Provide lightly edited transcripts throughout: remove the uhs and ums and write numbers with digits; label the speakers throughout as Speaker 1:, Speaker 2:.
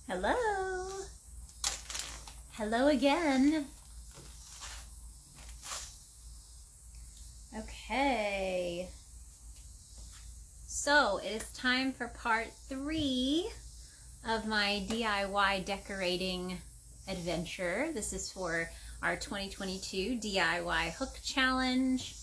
Speaker 1: Hello. Hello again. Okay. So it is time for part 3 of my DIY decorating adventure. This is for our 2022 DIY hook challenge.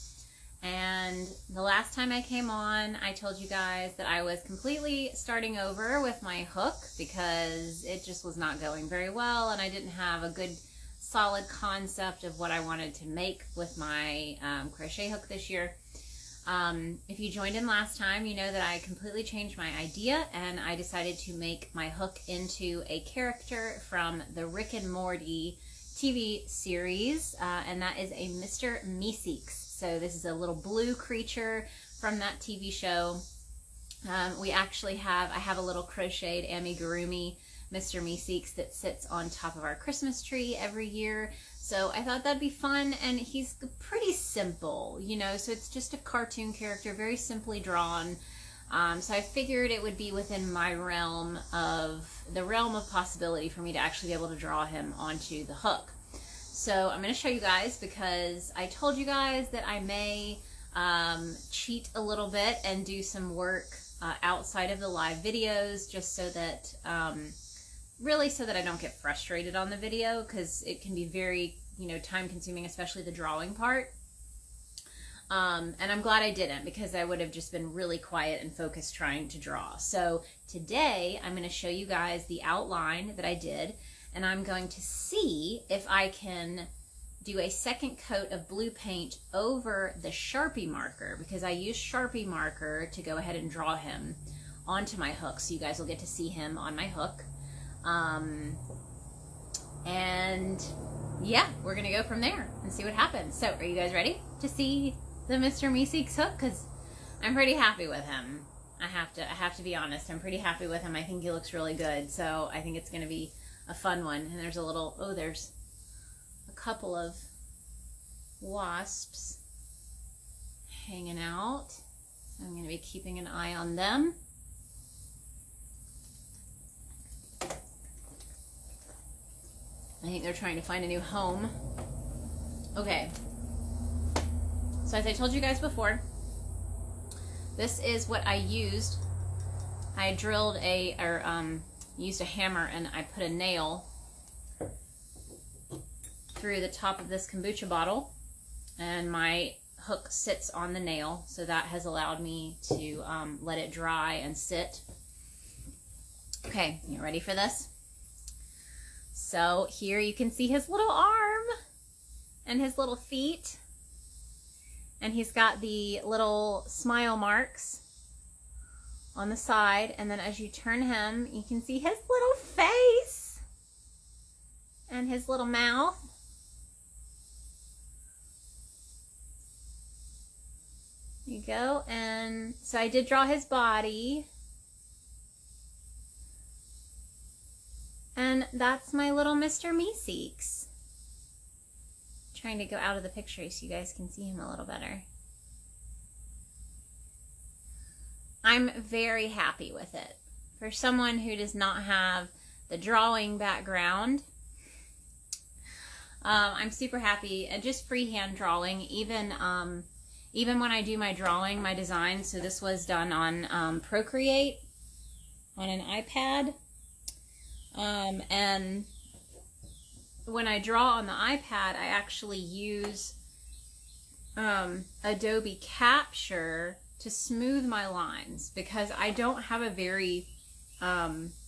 Speaker 1: And the last time I came on, I told you guys that I was completely starting over with my hook because it just was not going very well and I didn't have a good solid concept of what I wanted to make with my crochet hook this year. If you joined in last time, you know that I completely changed my idea and I decided to make my hook into a character from the Rick and Morty TV series, and that is a Mr. Meeseeks. So this is a little blue creature from that TV show. I have a little crocheted amigurumi Mr. Meeseeks that sits on top of our Christmas tree every year. So I thought that'd be fun, and he's pretty simple, you know, so it's just a cartoon character, very simply drawn. So I figured it would be within my realm of possibility for me to actually be able to draw him onto the hook. So I'm going to show you guys because I told you guys that I may cheat a little bit and do some work outside of the live videos just so that, really so that I don't get frustrated on the video because it can be very, you know, time consuming, especially the drawing part. And I'm glad I didn't because I would have just been really quiet and focused trying to draw. So today I'm going to show you guys the outline that I did. And I'm going to see if I can do a second coat of blue paint over the Sharpie marker because I used Sharpie marker to go ahead and draw him onto my hook. So you guys will get to see him on my hook. And yeah, we're going to go from there and see what happens. So are you guys ready to see the Mr. Meeseeks hook? Because I'm pretty happy with him. I have to be honest. I'm pretty happy with him. I think he looks really good. So I think it's going to be a fun one. And there's there's a couple of wasps hanging out. So I'm going to be keeping an eye on them. I think they're trying to find a new home. Okay. So as I told you guys before, this is what I used. I drilled used a hammer and I put a nail through the top of this kombucha bottle and my hook sits on the nail, so that has allowed me to let it dry and sit. Okay, you ready for this? So here you can see his little arm and his little feet, and he's got the little smile marks on the side, and then as you turn him, you can see his little face and his little mouth. There you go. And so I did draw his body. And that's my little Mr. Meeseeks. Trying to go out of the picture so you guys can see him a little better. I'm very happy with it. For someone who does not have the drawing background, I'm super happy. And just freehand drawing, even when I do my drawing, my design, so this was done on Procreate on an iPad. And when I draw on the iPad, I actually use Adobe Capture to smooth my lines because I don't have a very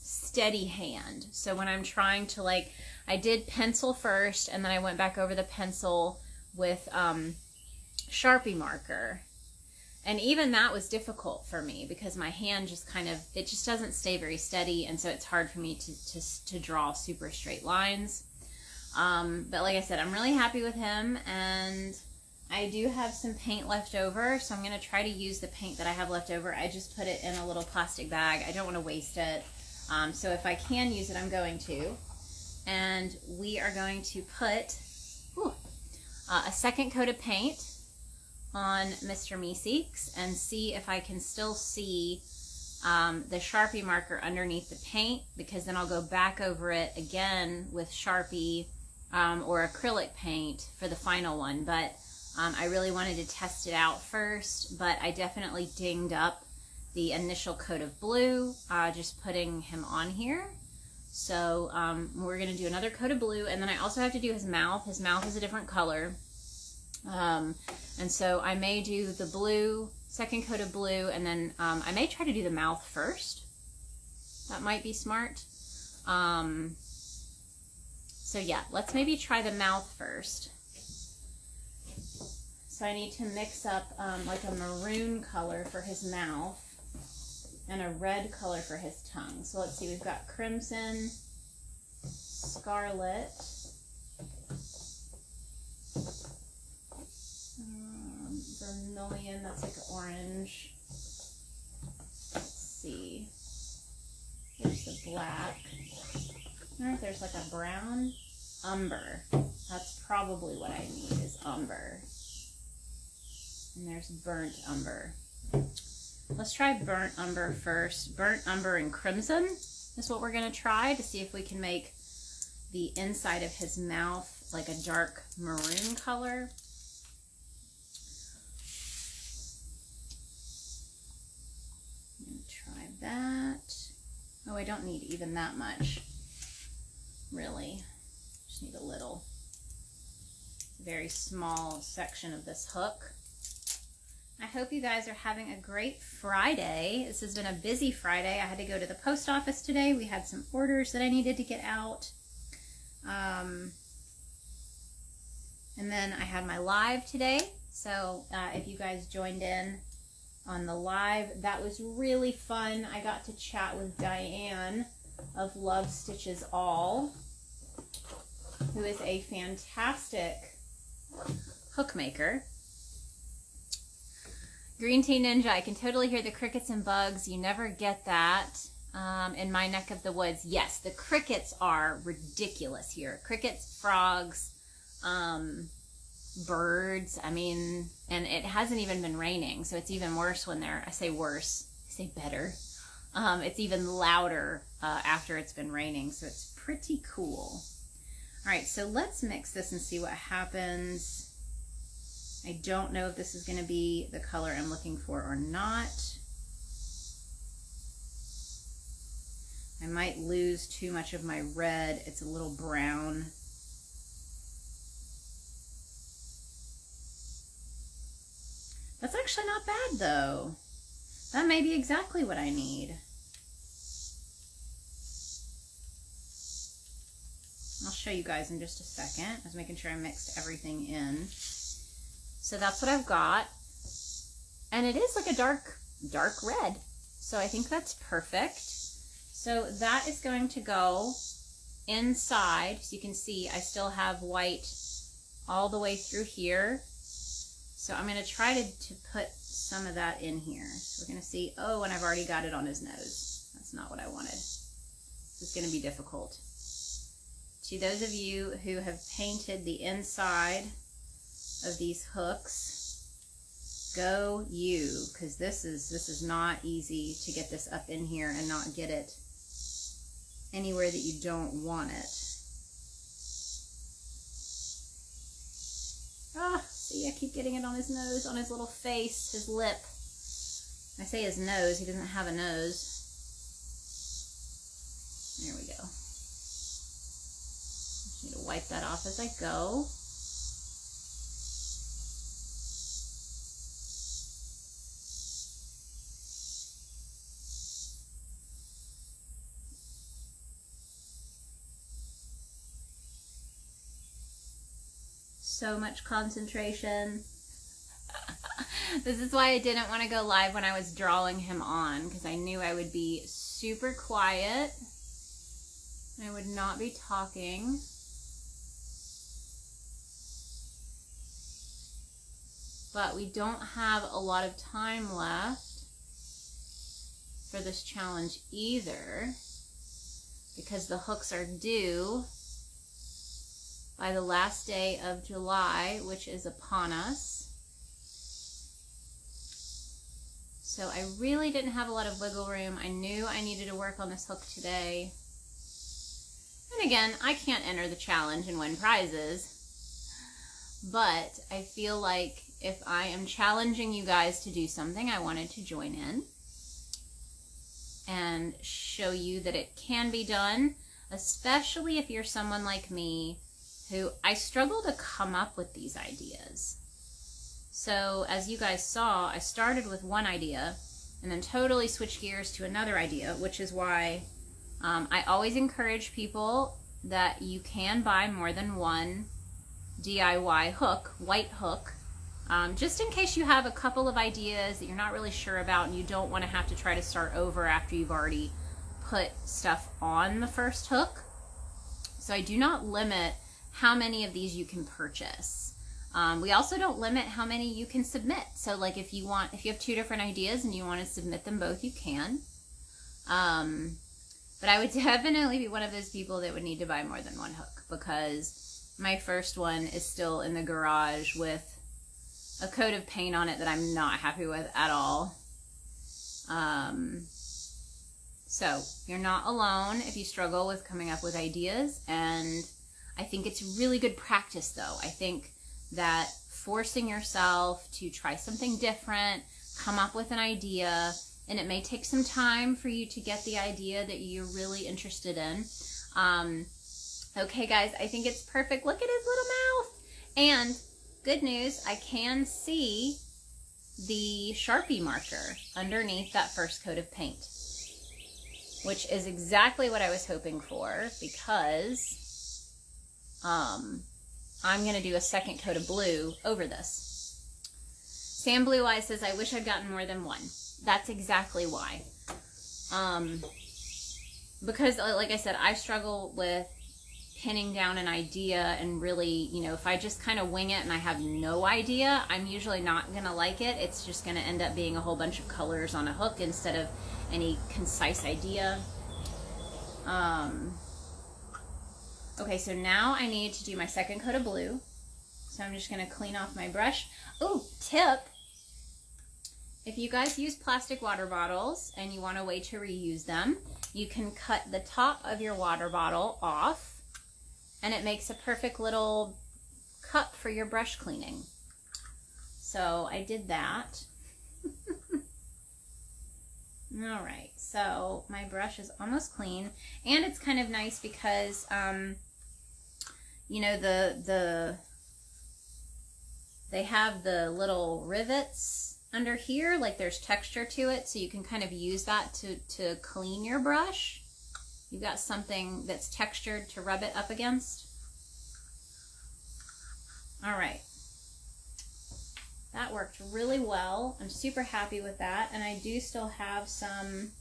Speaker 1: steady hand. So when I'm trying to, like, I did pencil first and then I went back over the pencil with Sharpie marker. And even that was difficult for me because my hand just it just doesn't stay very steady, and so it's hard for me to draw super straight lines. But like I said, I'm really happy with him, and I do have some paint left over, so I'm going to try to use the paint that I have left over. I just put it in a little plastic bag. I don't want to waste it. So if I can use it, I'm going to. And we are going to put a second coat of paint on Mr. Meeseeks and see if I can still see the Sharpie marker underneath the paint, because then I'll go back over it again with Sharpie or acrylic paint for the final one. But I really wanted to test it out first, but I definitely dinged up the initial coat of blue, just putting him on here. So we're going to do another coat of blue, and then I also have to do his mouth. His mouth is a different color. And so I may do the blue, second coat of blue, and then I may try to do the mouth first. That might be smart. So yeah, let's maybe try the mouth first. So I need to mix up like a maroon color for his mouth and a red color for his tongue. So let's see, we've got crimson, scarlet, vermilion, that's like orange. Let's see, there's the black. I don't know if there's like a brown. Umber. That's probably what I need, is umber. And there's burnt umber. Let's try burnt umber first. Burnt umber and crimson is what we're going to try to see if we can make the inside of his mouth like a dark maroon color. I'm going to try that. Oh, I don't need even that much, really. Just need a little. It's a very small section of this hook. I hope you guys are having a great Friday. This has been a busy Friday. I had to go to the post office today. We had some orders that I needed to get out. And then I had my live today. So if you guys joined in on the live, that was really fun. I got to chat with Diane of Love Stitches All, who is a fantastic hook maker. Green Tea Ninja, I can totally hear the crickets and bugs. You never get that in my neck of the woods. Yes, the crickets are ridiculous here. Crickets, frogs, birds. I mean, and it hasn't even been raining, so it's even worse when they're, I say worse, I say better. It's even louder after it's been raining, so it's pretty cool. All right, so let's mix this and see what happens. I don't know if this is going to be the color I'm looking for or not. I might lose too much of my red. It's a little brown. That's actually not bad though. That may be exactly what I need. I'll show you guys in just a second. I was making sure I mixed everything in. So that's what I've got. And it is like a dark red. So I think that's perfect. So that is going to go inside. So you can see I still have white all the way through here. So I'm going to try to put some of that in here. So we're going to see, oh, and I've already got it on his nose. That's not what I wanted. This is going to be difficult. To those of you who have painted the inside of these hooks, go you, because this is not easy to get this up in here and not get it anywhere that you don't want it. Ah, see, I keep getting it on his nose, on his little face, his lip. I say his nose, he doesn't have a nose. There we go. Just need to wipe that off as I go. So much concentration. This is why I didn't want to go live when I was drawing him on, because I knew I would be super quiet. I would not be talking. But we don't have a lot of time left for this challenge either, because the hooks are due by the last day of July, which is upon us. So I really didn't have a lot of wiggle room. I knew I needed to work on this hook today. And again, I can't enter the challenge and win prizes, but I feel like if I am challenging you guys to do something, I wanted to join in and show you that it can be done, especially if you're someone like me who I struggle to come up with these ideas. So as you guys saw, I started with one idea and then totally switched gears to another idea, which is why I always encourage people that you can buy more than one DIY hook, white hook, just in case you have a couple of ideas that you're not really sure about and you don't want to have to try to start over after you've already put stuff on the first hook. So I do not limit how many of these you can purchase. We also don't limit how many you can submit. So like if you have two different ideas and you want to submit them both, you can. But I would definitely be one of those people that would need to buy more than one hook, because my first one is still in the garage with a coat of paint on it that I'm not happy with at all. So you're not alone if you struggle with coming up with ideas, and I think it's really good practice though. I think that forcing yourself to try something different, come up with an idea, and it may take some time for you to get the idea that you're really interested in. Okay guys, I think it's perfect. Look at his little mouth. And good news, I can see the Sharpie marker underneath that first coat of paint, which is exactly what I was hoping for, because I'm going to do a second coat of blue over this. Sam Blue Eyes says, I wish I'd gotten more than one. That's exactly why. Because, like I said, I struggle with pinning down an idea and really, you know, if I just kind of wing it and I have no idea, I'm usually not going to like it. It's just going to end up being a whole bunch of colors on a hook instead of any concise idea. Okay, so now I need to do my second coat of blue. So I'm just going to clean off my brush. Oh, tip. If you guys use plastic water bottles and you want a way to reuse them, you can cut the top of your water bottle off, and it makes a perfect little cup for your brush cleaning. So I did that. All right, so my brush is almost clean, and it's kind of nice because, you know, they have the little rivets under here, like there's texture to it, so you can kind of use that to clean your brush. You've got something that's textured to rub it up against. All right. That worked really well. I'm super happy with that, and I do still have some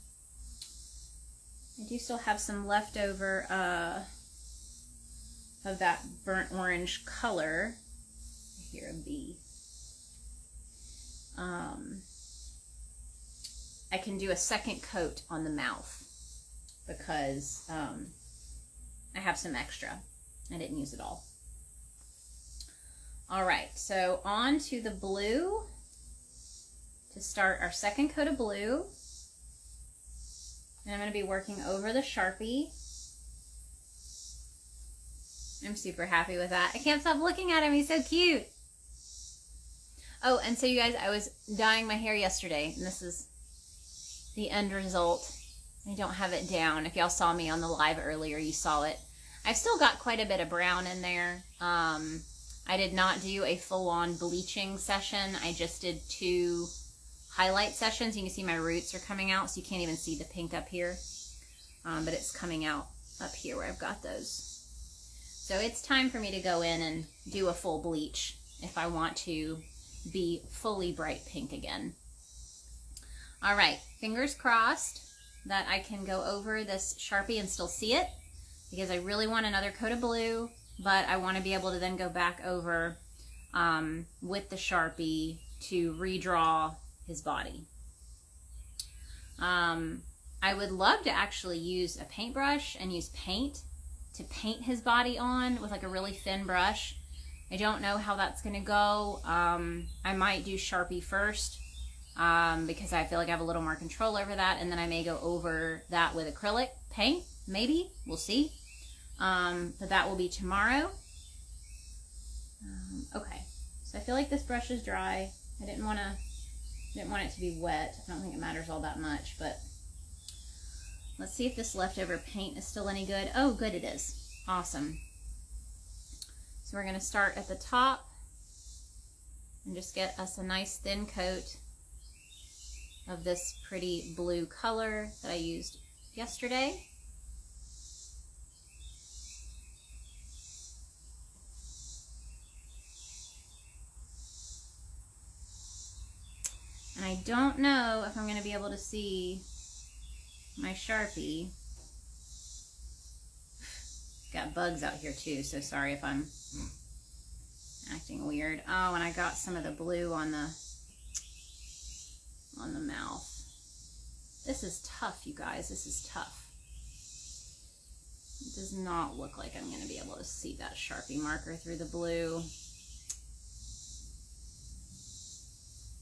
Speaker 1: leftover of that burnt orange color. Here, a bee. I can do a second coat on the mouth because I have some extra. I didn't use it all. All right, so on to the blue to start our second coat of blue. And I'm going to be working over the Sharpie. I'm super happy with that. I can't stop looking at him. He's so cute. Oh, and so you guys, I was dyeing my hair yesterday, and this is the end result. I don't have it down. If y'all saw me on the live earlier, you saw it. I've still got quite a bit of brown in there. I did not do a full-on bleaching session. I just did 2 highlight sessions. You can see my roots are coming out, so you can't even see the pink up here. But it's coming out up here where I've got those. So it's time for me to go in and do a full bleach if I want to be fully bright pink again. All right, fingers crossed that I can go over this Sharpie and still see it, because I really want another coat of blue, but I want to be able to then go back over with the Sharpie to redraw his body. I would love to actually use a paintbrush and use paint to paint his body on with like a really thin brush. I don't know how that's going to go. I might do Sharpie first because I feel like I have a little more control over that. And then I may go over that with acrylic paint, maybe. We'll see. But that will be tomorrow. Okay, so I feel like this brush is dry. I didn't want it to be wet. I don't think it matters all that much, but let's see if this leftover paint is still any good. Oh, good, it is. Awesome. So we're going to start at the top and just get us a nice thin coat of this pretty blue color that I used yesterday. And I don't know if I'm going to be able to see my Sharpie. Got bugs out here too, so sorry if I'm acting weird. Oh, and I got some of the blue on the mouth. This is tough, you guys. This is tough. It does not look like I'm going to be able to see that Sharpie marker through the blue.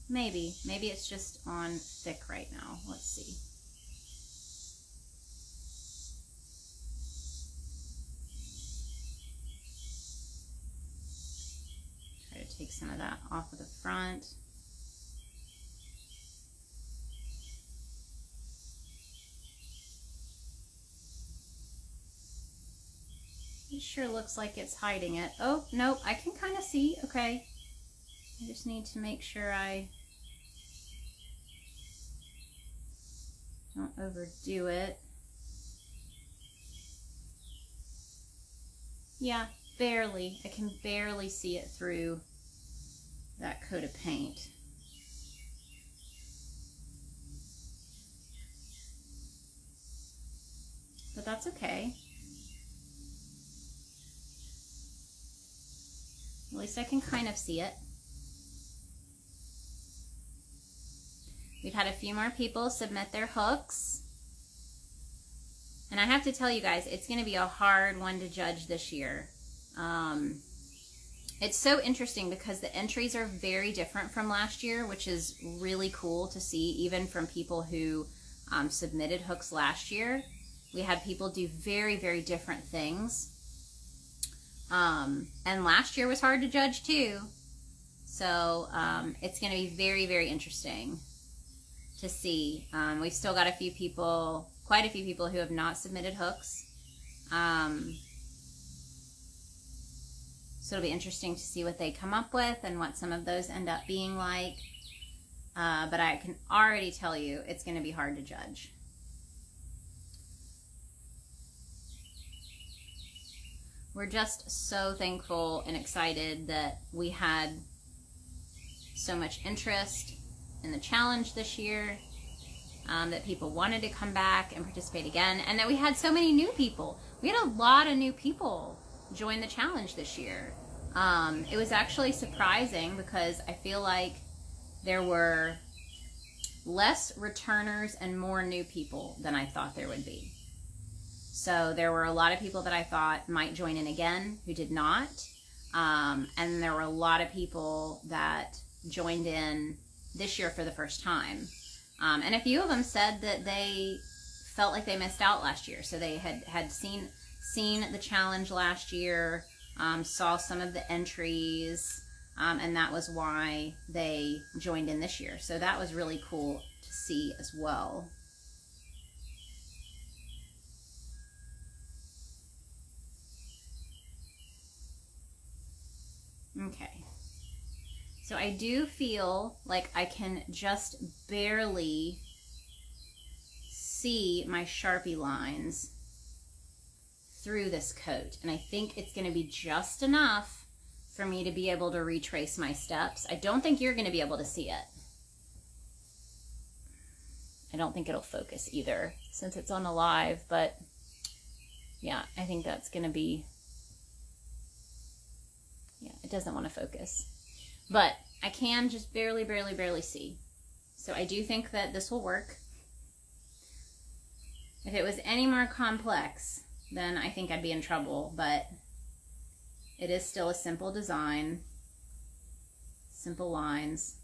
Speaker 1: Maybe it's just on thick right now. Let's see. Try to take some of that off of the front. It sure looks like it's hiding it. Oh, nope, I can kind of see. Okay. I just need to make sure I don't overdo it. Yeah, barely. I can barely see it through that coat of paint. But that's okay. At least I can kind of see it. We've had a few more people submit their hooks. And I have to tell you guys, it's going to be a hard one to judge this year. It's so interesting because the entries are very different from last year, which is really cool to see, even from people who submitted hooks last year. We had people do very, very different things. And last year was hard to judge too. So it's going to be very, very interesting to see. We've still got a few people, quite a few people who have not submitted hooks. So it'll be interesting to see what they come up with and what some of those end up being like. But I can already tell you it's going to be hard to judge. We're just so thankful and excited that we had so much interest in the challenge this year, that people wanted to come back and participate again, and that we had so many new people. We had a lot of new people join the challenge this year. It was actually surprising because I feel like there were less returners and more new people than I thought there would be. So there were a lot of people that I thought might join in again who did not. And there were a lot of people that joined in this year for the first time. And a few of them said that they felt like they missed out last year. So they had seen the challenge last year, saw some of the entries, and that was why they joined in this year. So that was really cool to see as well. Okay, so I do feel like I can just barely see my Sharpie lines through this coat, and I think it's going to be just enough for me to be able to retrace my steps. I don't think you're going to be able to see it. I don't think it'll focus either since it's on a live, but yeah, I think that's going to be... Yeah, it doesn't want to focus. But I can just barely see. So I do think that this will work. If it was any more complex, then I think I'd be in trouble. But it is still a simple design. Simple lines.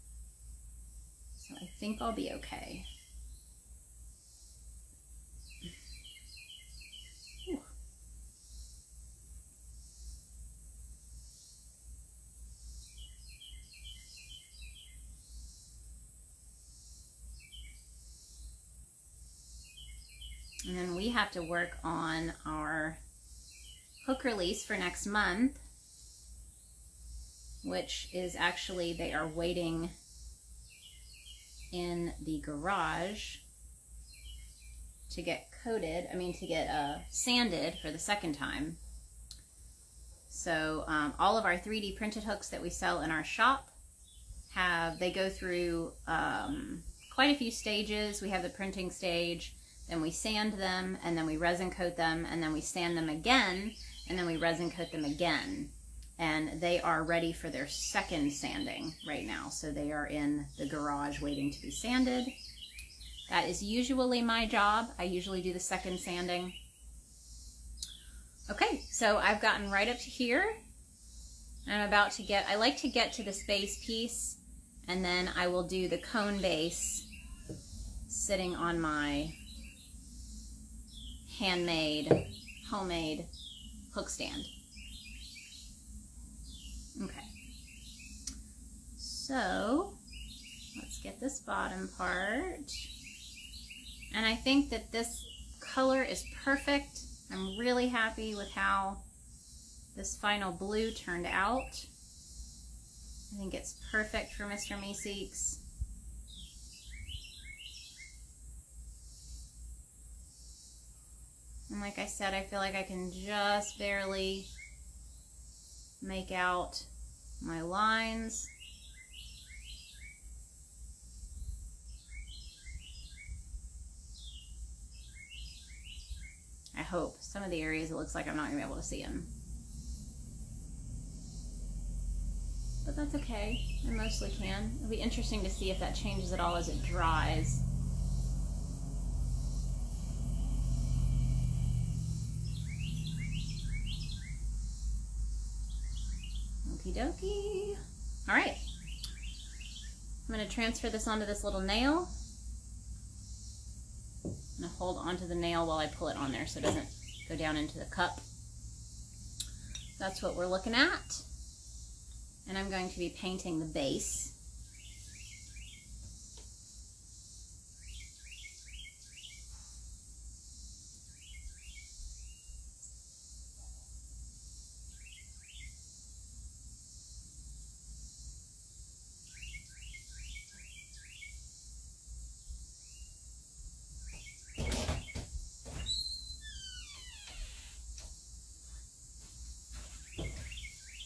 Speaker 1: So I think I'll be okay. Whew. And then we have to work on our hook release for next month, which is actually, they are waiting in the garage to get coated, to get sanded for the second time. So all of our 3D printed hooks that we sell in our shop they go through quite a few stages. We have the printing stage, then we sand them, and then we resin coat them, and then we sand them again, and then we resin coat them again. And they are ready for their second sanding right now. So they are in the garage waiting to be sanded. That is usually my job. I usually do the second sanding. Okay, so I've gotten right up to here. I'm about to I like to get to this base piece, and then I will do the cone base sitting on my handmade, homemade hook stand. Okay, so let's get this bottom part. And I think that this color is perfect. I'm really happy with how this final blue turned out. I think it's perfect for Mr. Meeseeks. And like I said, I feel like I can just barely make out my lines. I hope. Some of the areas it looks like I'm not going to be able to see them. But that's okay. I mostly can. It'll be interesting to see if that changes at all as it dries. Okie dokie. All right. I'm going to transfer this onto this little nail. I'm going to hold onto the nail while I pull it on there so it doesn't go down into the cup. That's what we're looking at. And I'm going to be painting the base.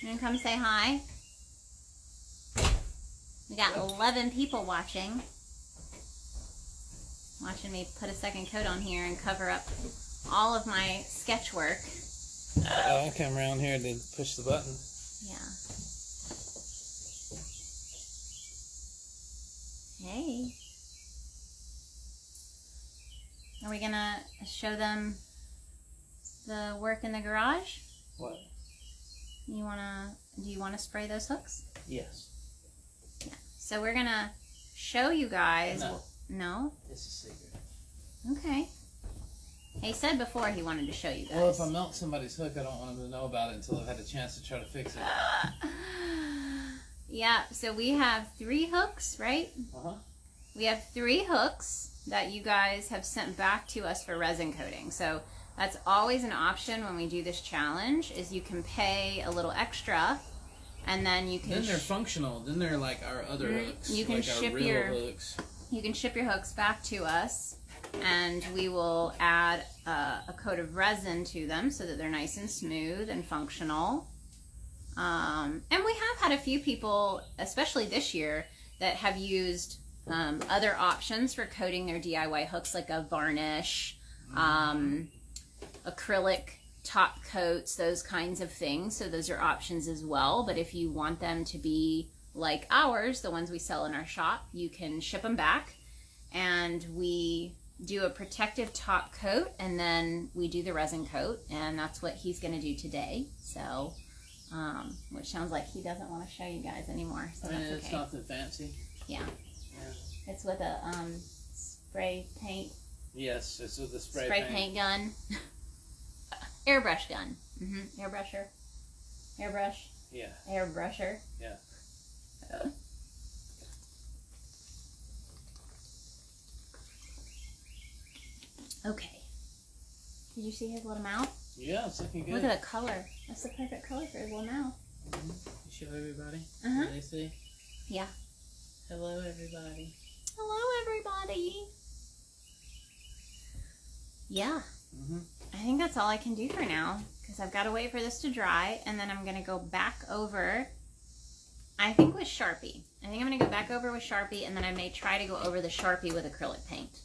Speaker 1: And come say hi. We got 11 people watching me put a second coat on here and cover up all of my sketch work.
Speaker 2: I'll come around here to push the button.
Speaker 1: Yeah. Hey. Are we gonna show them the work in the garage?
Speaker 2: What?
Speaker 1: Do you wanna spray those hooks?
Speaker 2: Yes.
Speaker 1: Yeah. So we're gonna show you guys.
Speaker 2: No.
Speaker 1: No?
Speaker 2: It's a secret.
Speaker 1: Okay. He said before he wanted to show you guys.
Speaker 2: Well, if I melt somebody's hook, I don't want them to know about it until I've had a chance to try to fix it.
Speaker 1: Yeah, so we have 3 hooks, right?
Speaker 2: Uh-huh.
Speaker 1: We have 3 hooks that you guys have sent back to us for resin coating. So that's always an option when we do this challenge, is you can pay a little extra, and then you can...
Speaker 2: Then they're functional. Then they're like our other hooks.
Speaker 1: You can
Speaker 2: like
Speaker 1: ship
Speaker 2: our real hooks.
Speaker 1: You can ship your hooks back to us, and we will add a coat of resin to them so that they're nice and smooth and functional. And we have had a few people, especially this year, that have used other options for coating their DIY hooks, like a varnish, acrylic top coats, those kinds of things. So those are options as well. But if you want them to be like ours, the ones we sell in our shop, you can ship them back, and we do a protective top coat, and then we do the resin coat, and that's what he's going to do today. So, which sounds like he doesn't want to show you guys anymore. So that's okay.
Speaker 2: It's nothing fancy.
Speaker 1: Yeah. It's with a spray paint.
Speaker 2: Yes, it's with the spray
Speaker 1: paint gun. Airbrush gun. Airbrusher. Airbrush.
Speaker 2: Yeah.
Speaker 1: Airbrusher.
Speaker 2: Yeah.
Speaker 1: Okay. Did you see his little mouth?
Speaker 2: Yeah, it's looking good.
Speaker 1: Look at the color. That's the perfect color for his little mouth.
Speaker 2: You show everybody?
Speaker 1: Uh-huh.
Speaker 2: Can they see?
Speaker 1: Yeah.
Speaker 2: Hello, everybody.
Speaker 1: Hello, everybody. Yeah. I think that's all I can do for now because I've got to wait for this to dry and then I'm going to go back over, I think with Sharpie. I think I'm going to go back over with Sharpie and then I may try to go over the Sharpie with acrylic paint.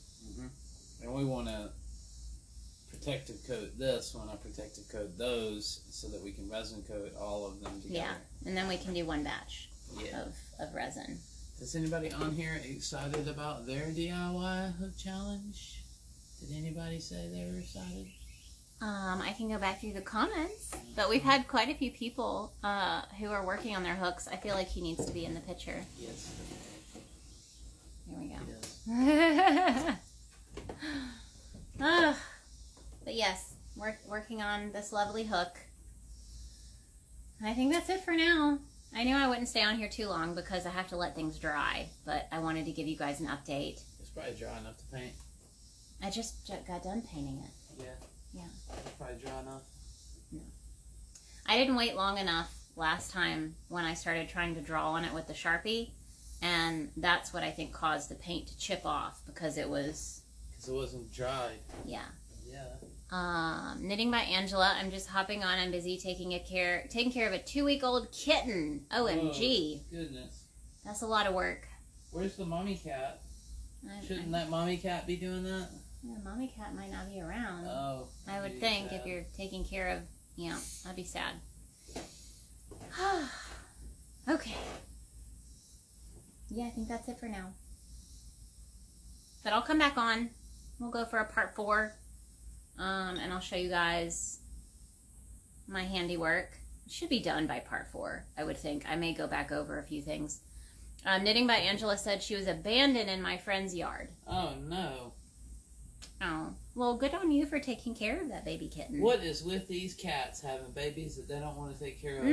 Speaker 2: And we want to protective coat this when I protective coat those so that we can resin coat all of them together.
Speaker 1: Yeah, and then we can do one batch of resin.
Speaker 2: Is anybody on here excited about their DIY hook challenge? Did anybody say they were excited?
Speaker 1: I can go back through the comments, but we've had quite a few people who are working on their hooks. I feel like he needs to be in the picture.
Speaker 2: Yes.
Speaker 1: Here we go.
Speaker 2: He does.
Speaker 1: But yes, we're working on this lovely hook. I think that's it for now. I knew I wouldn't stay on here too long because I have to let things dry, but I wanted to give you guys an update.
Speaker 2: It's probably dry enough to paint.
Speaker 1: I just got done painting it.
Speaker 2: Yeah.
Speaker 1: Yeah.
Speaker 2: It's probably dry enough.
Speaker 1: No. I didn't wait long enough last time when I started trying to draw on it with the Sharpie, and that's what I think caused the paint to chip off because it was...
Speaker 2: Because it wasn't dry.
Speaker 1: Yeah.
Speaker 2: Yeah.
Speaker 1: Knitting by Angela. I'm just hopping on. I'm busy taking care of a 2-week-old kitten. OMG.
Speaker 2: Oh, goodness.
Speaker 1: That's a lot of work.
Speaker 2: Where's the mommy cat? Shouldn't that mommy cat be doing that?
Speaker 1: Yeah, mommy cat might not be around.
Speaker 2: Oh.
Speaker 1: I would think if you're taking care of, that'd be sad. Okay. Yeah, I think that's it for now. But I'll come back on. We'll go for a part 4. And I'll show you guys my handiwork. It should be done by part 4, I would think. I may go back over a few things. Knitting by Angela said she was abandoned in my friend's yard.
Speaker 2: Oh, no.
Speaker 1: Oh. Well, good on you for taking care of that baby kitten.
Speaker 2: What is with these cats having babies that they don't want to take care of?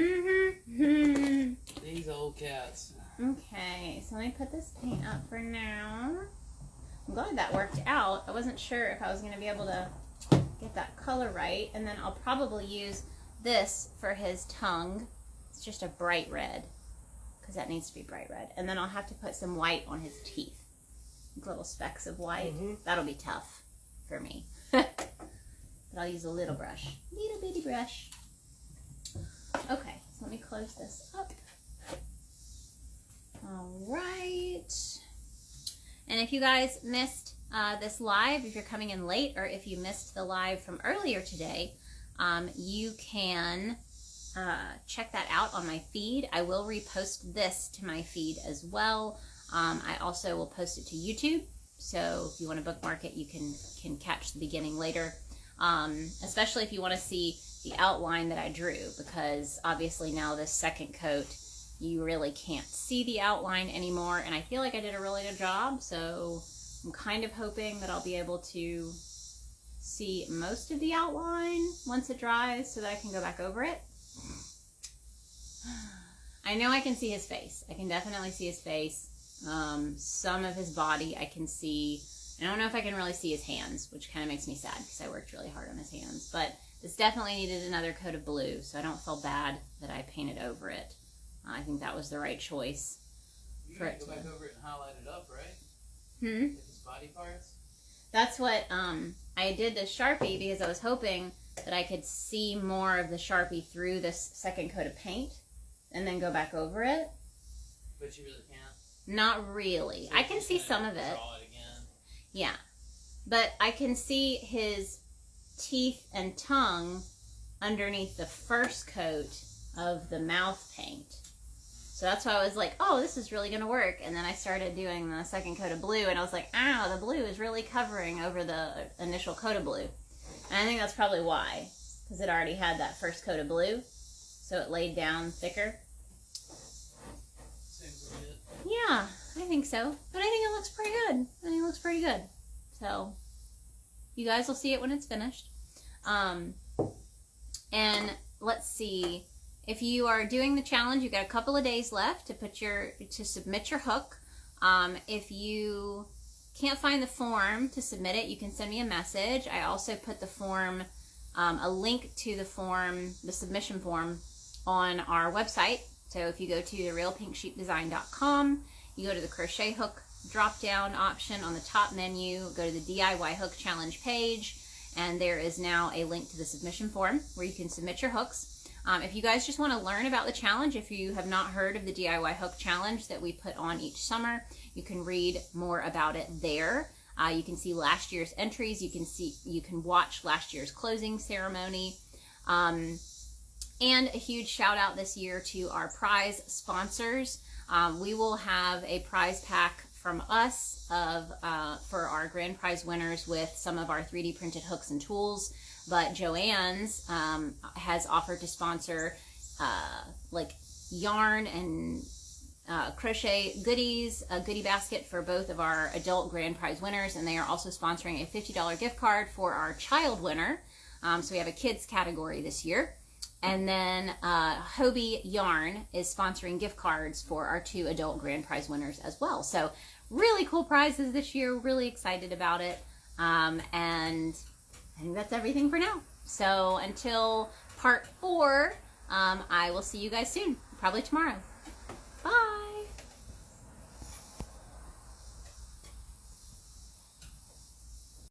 Speaker 2: These old cats.
Speaker 1: Okay, so let me put this paint up for now. I'm glad that worked out. I wasn't sure if I was going to be able to get that color right. And then I'll probably use this for his tongue. It's just a bright red because that needs to be bright red. And then I'll have to put some white on his teeth. Little specks of white. That'll be tough for me. But I'll use a little brush. Little bitty brush. Okay, so let me close this up. All right. And if you guys missed this live, if you're coming in late, or if you missed the live from earlier today, you can check that out on my feed. I will repost this to my feed as well. I also will post it to YouTube, so if you want to bookmark it, you can catch the beginning later. Especially if you want to see the outline that I drew, because obviously now this second coat, you really can't see the outline anymore, and I feel like I did a really good job, so I'm kind of hoping that I'll be able to see most of the outline once it dries so that I can go back over it. I know I can see his face. I can definitely see his face. Some of his body I can see. I don't know if I can really see his hands, which kind of makes me sad because I worked really hard on his hands, but this definitely needed another coat of blue, so I don't feel bad that I painted over it. I think that was the right choice.
Speaker 2: You can go back over it and highlight it up, right?
Speaker 1: With
Speaker 2: his body parts?
Speaker 1: That's what I did the Sharpie because I was hoping that I could see more of the Sharpie through this second coat of paint and then go back over it.
Speaker 2: But you really can't?
Speaker 1: Not really.
Speaker 2: So
Speaker 1: I can see some of it.
Speaker 2: Draw it again.
Speaker 1: Yeah. But I can see his teeth and tongue underneath the first coat of the mouth paint. So that's why I was like, oh, this is really going to work. And then I started doing the second coat of blue, and I was like, ow, the blue is really covering over the initial coat of blue. And I think that's probably why, because it already had that first coat of blue, so it laid down thicker.
Speaker 2: Seems legit.
Speaker 1: Yeah, I think so. But I think it looks pretty good. I think it looks pretty good. So, you guys will see it when it's finished. And let's see. If you are doing the challenge, you've got a couple of days left to submit your hook. If you can't find the form to submit it, you can send me a message. I also put the form, a link to the form, the submission form, on our website. So if you go to therealpinksheepdesign.com, you go to the crochet hook drop-down option on the top menu, go to the DIY hook challenge page, and there is now a link to the submission form where you can submit your hooks. If you guys just want to learn about the challenge, if you have not heard of the DIY hook challenge that we put on each summer, you can read more about it there. You can see last year's entries. You can watch last year's closing ceremony. And a huge shout out this year to our prize sponsors. We will have a prize pack from us for our grand prize winners with some of our 3D printed hooks and tools. But Joann's has offered to sponsor like yarn and crochet goodies, a goodie basket for both of our adult grand prize winners, and they are also sponsoring a $50 gift card for our child winner. So we have a kids category this year. And then Hobie Yarn is sponsoring gift cards for our 2 adult grand prize winners as well. So really cool prizes this year. Really excited about it. And I think that's everything for now. So until part 4, I will see you guys soon, probably tomorrow.